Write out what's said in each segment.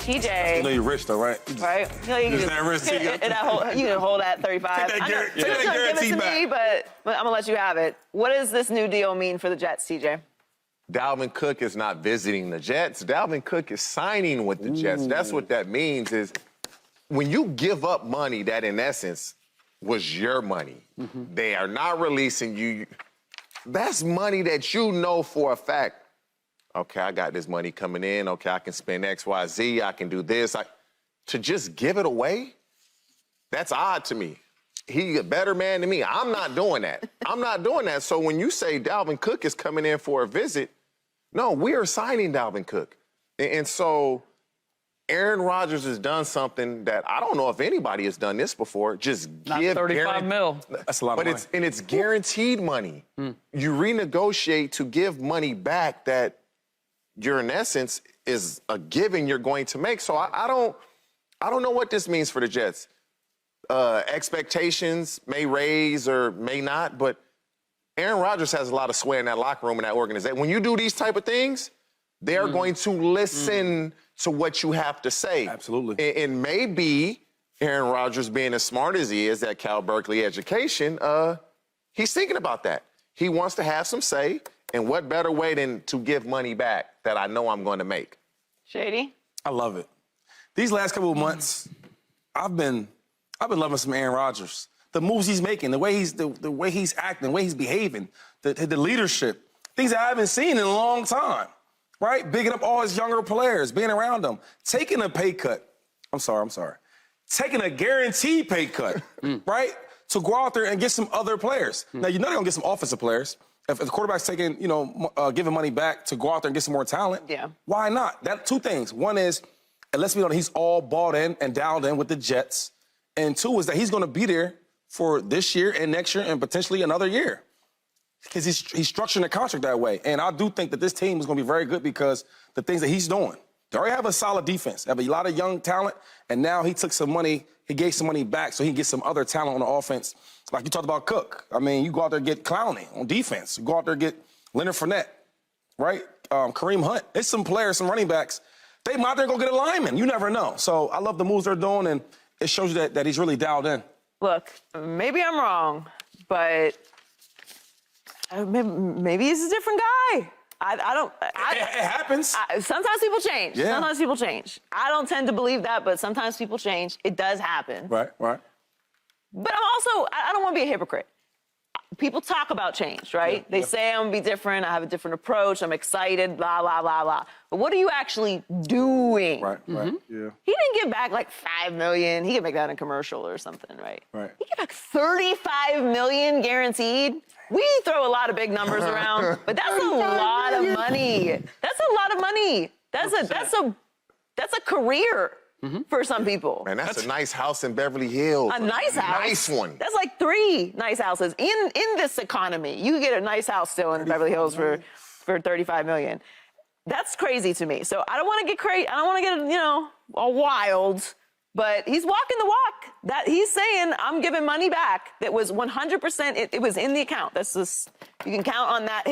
TJ. You know you're rich though, right? Right? You know, you can hold that 35. Take that Give guarantee it to back. me, but I'm gonna let you have it. What does this new deal mean for the Jets, TJ? Dalvin Cook is not visiting the Jets. Dalvin Cook is signing with the Jets. That's what that means is when you give up money that in essence was your money, they are not releasing you. That's money that you know for a fact. Okay, I got this money coming in. Okay, I can spend X, Y, Z. I can do this. To just give it away, that's odd to me. He's a better man than me. I'm not doing that. I'm not doing that. So when you say Dalvin Cook is coming in for a visit, no, we are signing Dalvin Cook. And so Aaron Rodgers has done something that I don't know if anybody has done this before. Just give $35 million. That's a lot of money. It's guaranteed money. You renegotiate to give money back that you're in essence is a giving you're going to make. So I don't know what this means for the Jets. Expectations may raise or may not, but Aaron Rodgers has a lot of sway in that locker room and that organization. When you do these type of things, they're going to listen to what you have to say. Absolutely. And maybe Aaron Rodgers, being as smart as he is at Cal Berkeley education, he's thinking about that. He wants to have some say, and what better way than to give money back that I know I'm going to make? Shady? I love it. These last couple of months, I've been loving some Aaron Rodgers. The moves he's making, the way he's acting, the way he's behaving, the leadership, things I haven't seen in a long time, right? Bigging up all his younger players, being around them, taking a pay cut. I'm sorry. Taking a guaranteed pay cut, right? To go out there and get some other players. Now, you know they're going to get some offensive players. If the quarterback's taking, giving money back to go out there and get some more talent, why not? That two things. One is, it lets me know that he's all bought in and dialed in with the Jets. And two is that he's going to be there for this year and next year and potentially another year. Because he's structuring the contract that way. And I do think that this team is going to be very good because the things that he's doing. They already have a solid defense. They have a lot of young talent. And now he took some money, he gave some money back so he can get some other talent on the offense. Like you talked about Cook. I mean, you go out there and get Clowney on defense. You go out there and get Leonard Fournette, right? Kareem Hunt. There's some players, some running backs. They might there go get a lineman. You never know. So I love the moves they're doing, and it shows you that he's really dialed in. Look, maybe I'm wrong, but maybe he's a different guy. It happens. Sometimes people change. Yeah. Sometimes people change. I don't tend to believe that, but sometimes people change. It does happen. Right. But I don't want to be a hypocrite. People talk about change, right? They say I'm going to be different. I have a different approach. I'm excited, blah, blah, blah, blah. But what are you actually doing? Right. Yeah. He didn't give back like $5 million. He could make that in a commercial or something, right? He gave back $35 million guaranteed. We throw a lot of big numbers around, but that's a lot of money. That's a lot of money. That's a career for some people. Man, that's a nice house in Beverly Hills. A nice house. Nice one. That's like 3 nice houses. In this economy, you can get a nice house still in Beverly Hills for $35 million. That's crazy to me. So I don't want to get crazy. I don't want to get, all wild. But he's walking the walk. That he's saying, I'm giving money back that was 100%, it was in the account. That's just, you can count on that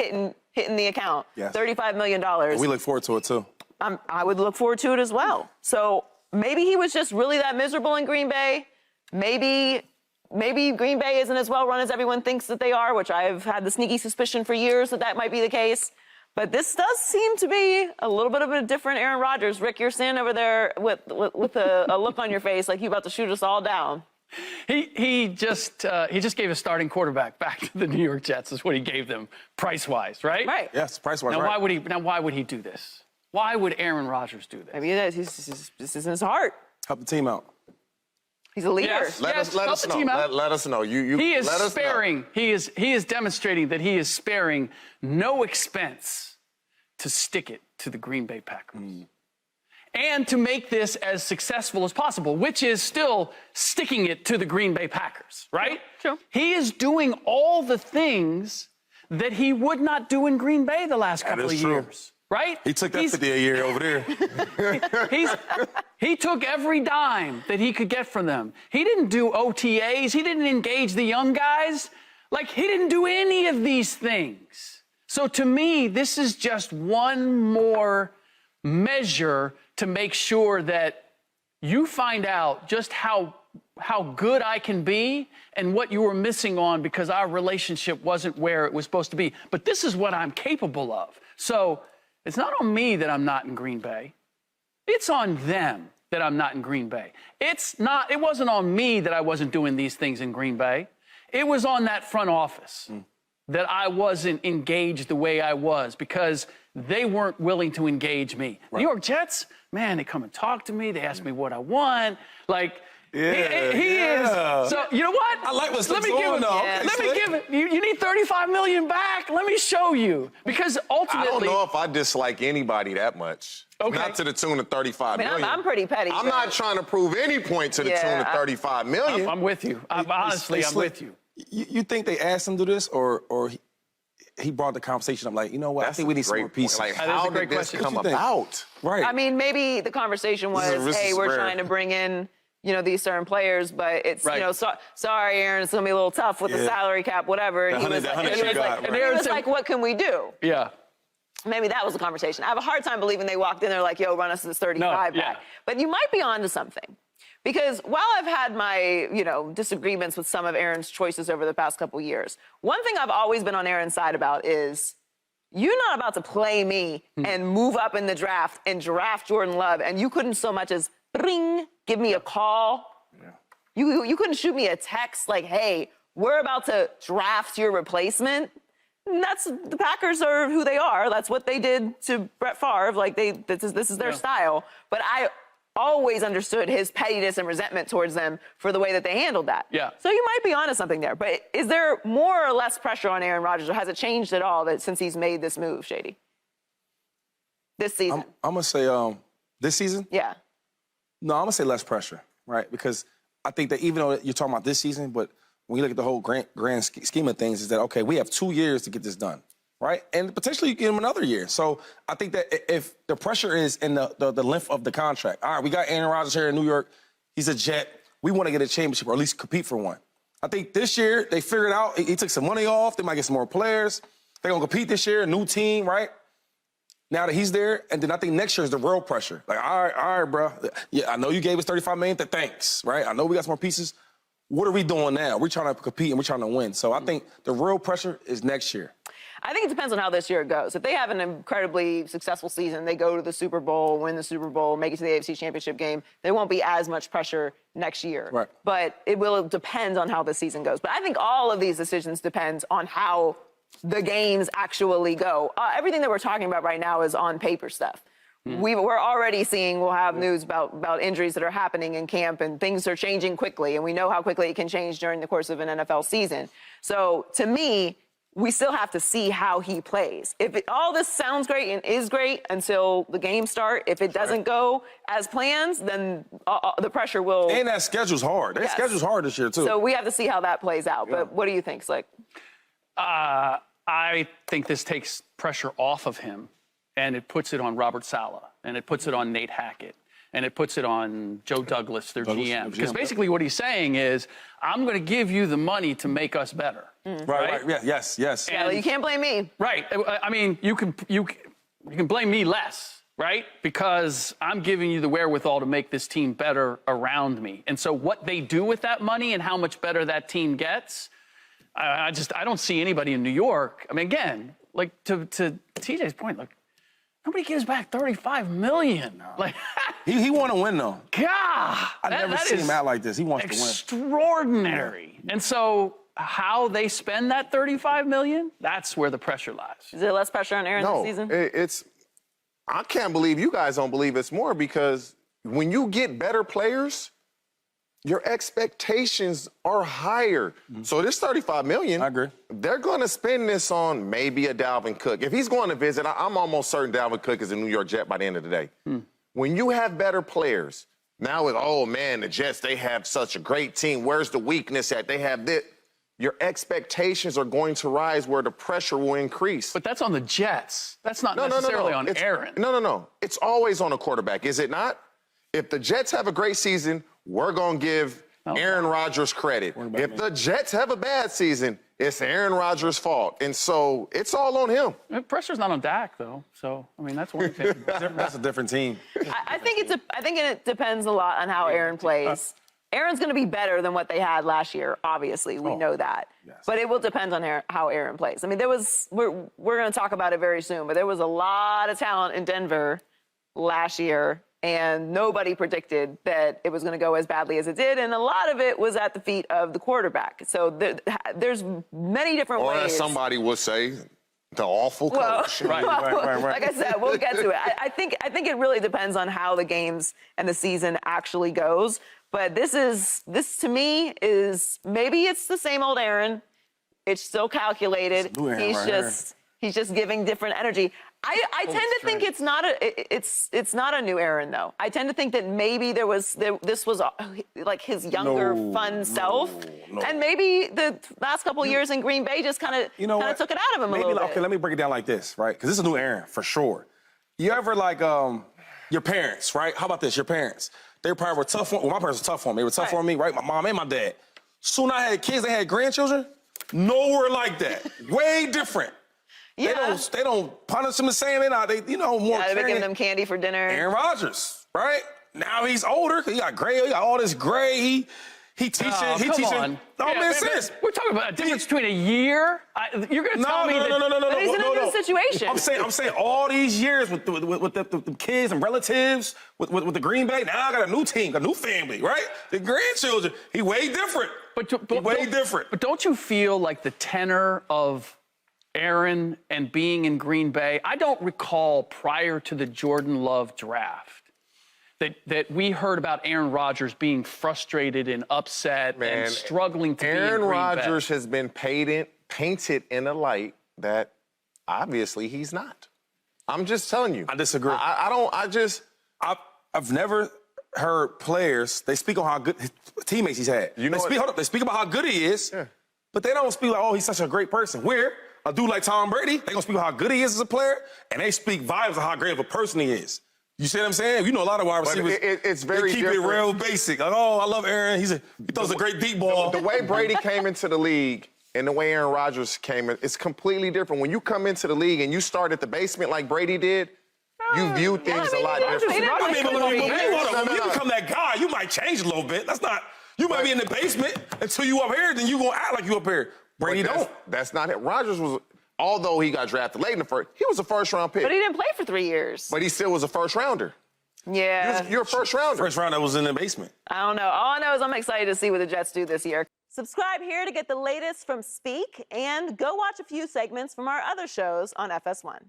hitting the account. Yes. $35 million. We look forward to it, too. I would look forward to it as well. So maybe he was just really that miserable in Green Bay. Maybe Green Bay isn't as well run as everyone thinks that they are, which I've had the sneaky suspicion for years that might be the case. But this does seem to be a little bit of a different Aaron Rodgers. Rick, you're standing over there with a look on your face like you're about to shoot us all down. He just gave a starting quarterback back to the New York Jets. Is what he gave them price-wise, right? Right. Yes, price-wise. Now, right. why would he do this? Why would Aaron Rodgers do this? Maybe this is in his heart. Help the team out. He's a leader. Yes. Let us know. Let us know. He is sparing. He is demonstrating that he is sparing no expense to stick it to the Green Bay Packers. And to make this as successful as possible, which is still sticking it to the Green Bay Packers, right? Sure. He is doing all the things that he would not do in Green Bay the last couple of years. Right? He took that 50 a year over there. He took every dime that he could get from them. He didn't do OTAs. He didn't engage the young guys. Like, he didn't do any of these things. So to me, this is just one more measure to make sure that you find out just how good I can be and what you were missing on because our relationship wasn't where it was supposed to be. But this is what I'm capable of. So it's not on me that I'm not in Green Bay. It's on them that I'm not in Green Bay. It wasn't on me that I wasn't doing these things in Green Bay. It was on that front office that I wasn't engaged the way I was because they weren't willing to engage me. Right. New York Jets, man, they come and talk to me. They ask me what I want. Like, he is. So, you know what? I like what's going on. Let me give it. You need $35 million back? Let me show you. Because ultimately. I don't know if I dislike anybody that much. Okay. Not to the tune of $35 million. I'm pretty petty. I'm not trying to prove any point to the tune of $35 million. I'm with you. Honestly, I'm with you. You think they asked him to do this, or he brought the conversation up like, you know what, I think we need some more pieces. Like, how did this come about? Right. I mean, maybe the conversation was, hey, we're trying to bring in, these certain players, but it's, sorry, Aaron, it's going to be a little tough with the salary cap, whatever. And he was like, what can we do? Yeah. Maybe that was the conversation. I have a hard time believing they walked in there like, yo, run us this 35 back. But you might be onto something. Because while I've had my, disagreements with some of Aaron's choices over the past couple years, one thing I've always been on Aaron's side about is you're not about to play me and move up in the draft and draft Jordan Love, and you couldn't so much as give me a call. Yeah. You couldn't shoot me a text like, hey, we're about to draft your replacement. And the Packers are who they are. That's what they did to Brett Favre. Like this is their style. But I always understood his pettiness and resentment towards them for the way that they handled that. Yeah. So you might be onto something there. But is there more or less pressure on Aaron Rodgers, or has it changed at all since he's made this move, Shady? This season? I'm going to say this season? Yeah. No, I'm going to say less pressure, right? Because I think that even though you're talking about this season, but when you look at the whole grand scheme of things, is that, okay, we have 2 years to get this done. Right? And potentially you get him another year. So I think that if the pressure is in the length of the contract, all right, we got Aaron Rodgers here in New York. He's a Jet. We want to get a championship or at least compete for one. I think this year they figured out he took some money off. They might get some more players. They're going to compete this year, a new team, right? Now that he's there, and then I think next year is the real pressure. Like, all right, bro. Yeah, I know you gave us $35 million. Thanks, right? I know we got some more pieces. What are we doing now? We're trying to compete and we're trying to win. So I think the real pressure is next year. I think it depends on how this year goes. If they have an incredibly successful season, they go to the Super Bowl, win the Super Bowl, make it to the AFC Championship game, there won't be as much pressure next year. Right. But it will depend on how the season goes. But I think all of these decisions depend on how the games actually go. Everything that we're talking about right now is on paper stuff. We're already seeing, we'll have news about injuries that are happening in camp, and things are changing quickly, and we know how quickly it can change during the course of an NFL season. So to me, we still have to see how he plays. If all this sounds great and is great until the games start, if it doesn't go as planned, then the pressure will. And that schedule's hard. That schedule's hard this year, too. So we have to see how that plays out. Yeah. But what do you think, Slick? I think this takes pressure off of him, and it puts it on Robert Saleh, and it puts it on Nate Hackett, and it puts it on Joe Douglas, their GM. Because basically what he's saying is, I'm going to give you the money to make us better. Right. Yes. Yeah, well, you can't blame me. Right. I mean, you can blame me less, right? Because I'm giving you the wherewithal to make this team better around me. And so what they do with that money and how much better that team gets, I don't see anybody in New York. I mean, again, like to TJ's point, like, nobody gives back $35 million. Like he want to win though. God, I never seen him out like this. He wants to win. Extraordinary. And so how they spend that $35 million, that's where the pressure lies. Is there less pressure on Aaron this season? I can't believe you guys don't believe it's more, because when you get better players, your expectations are higher. So this $35 million, I agree. They're going to spend this on maybe a Dalvin Cook. If he's going to visit, I'm almost certain Dalvin Cook is a New York Jet by the end of the day. When you have better players, now it's, oh man, the Jets, they have such a great team. Where's the weakness at? They have this. Your expectations are going to rise where the pressure will increase. But that's on the Jets. That's not necessarily on Aaron. No. It's always on a quarterback, is it not? If the Jets have a great season, we're going to give Aaron Rodgers credit. If the Jets have a bad season, It's Aaron Rodgers' fault. And so it's all on him. Pressure's not on Dak, though. So, I mean, that's one thing. That's a different team. I think it depends a lot on how Aaron plays. Aaron's going to be better than what they had last year. Obviously, we know that. Yes. But it will depend on how Aaron plays. I mean, we're going to talk about it very soon, but there was a lot of talent in Denver last year, and nobody predicted that it was going to go as badly as it did, and a lot of it was at the feet of the quarterback. So there's many different ways. Or as somebody would say, the awful coach. Right. Like I said, we'll get to it. I think it really depends on how the games and the season actually goes. But this to me is maybe it's the same old Aaron. It's still calculated. It's new Aaron He's just giving different energy. I tend to think it's not a new Aaron though. I tend to think that maybe this was like his younger fun self, and maybe the last couple years in Green Bay just kind of took it out of him a little bit. Okay, let me break it down like this, right? Because this is a new Aaron for sure. You ever like your parents, right? How about this? Your parents. They probably were tough on. Well, my parents were tough on me. They were tough on me, right? My mom and my dad. Soon I had kids. They had grandchildren. Nowhere like that. Way different. Yeah. They don't punish them the same. More. They're giving them candy for dinner. Aaron Rodgers, right? Now he's older. He got gray. He got all this gray. He teaching. Come on. No, Yeah, man, serious. We're talking about a difference between a year. You're going to tell me that. No. But he's in a new situation. I'm saying all these years with the kids and relatives, with the Green Bay. Now I got a new team, a new family, right? The grandchildren. He way different. Way different. But don't you feel like the tenor of Aaron and being in Green Bay? I don't recall prior to the Jordan Love draft that we heard about Aaron Rodgers being frustrated and upset and struggling to be in Green Bay. Aaron Rodgers has been painted in a light that obviously he's not. I'm just telling you. I disagree. I've never heard players, they speak on how good teammates he's had. They speak about how good he is, but they don't speak like, oh, he's such a great person. Where a dude like Tom Brady, they gonna speak about how good he is as a player, and they speak vibes of how great of a person he is. You see what I'm saying? You know a lot of wide receivers. It's very keep different. it real basic. Like, oh, I love Aaron. He throws a great deep ball. The way Brady came into the league and the way Aaron Rodgers came in, it's completely different. When you come into the league and you start at the basement like Brady did, you view things a lot different. When you become that guy, you might change a little bit. That's not. You might be in the basement until you up here, then you gonna act like you up here. Brady don't. That's not it. Rodgers was. Although he got drafted late in the first, he was a first-round pick. But he didn't play for 3 years. But he still was a first-rounder. Yeah. You're a first-rounder. First round that was in the basement. I don't know. All I know is I'm excited to see what the Jets do this year. Subscribe here to get the latest from Speak, and go watch a few segments from our other shows on FS1.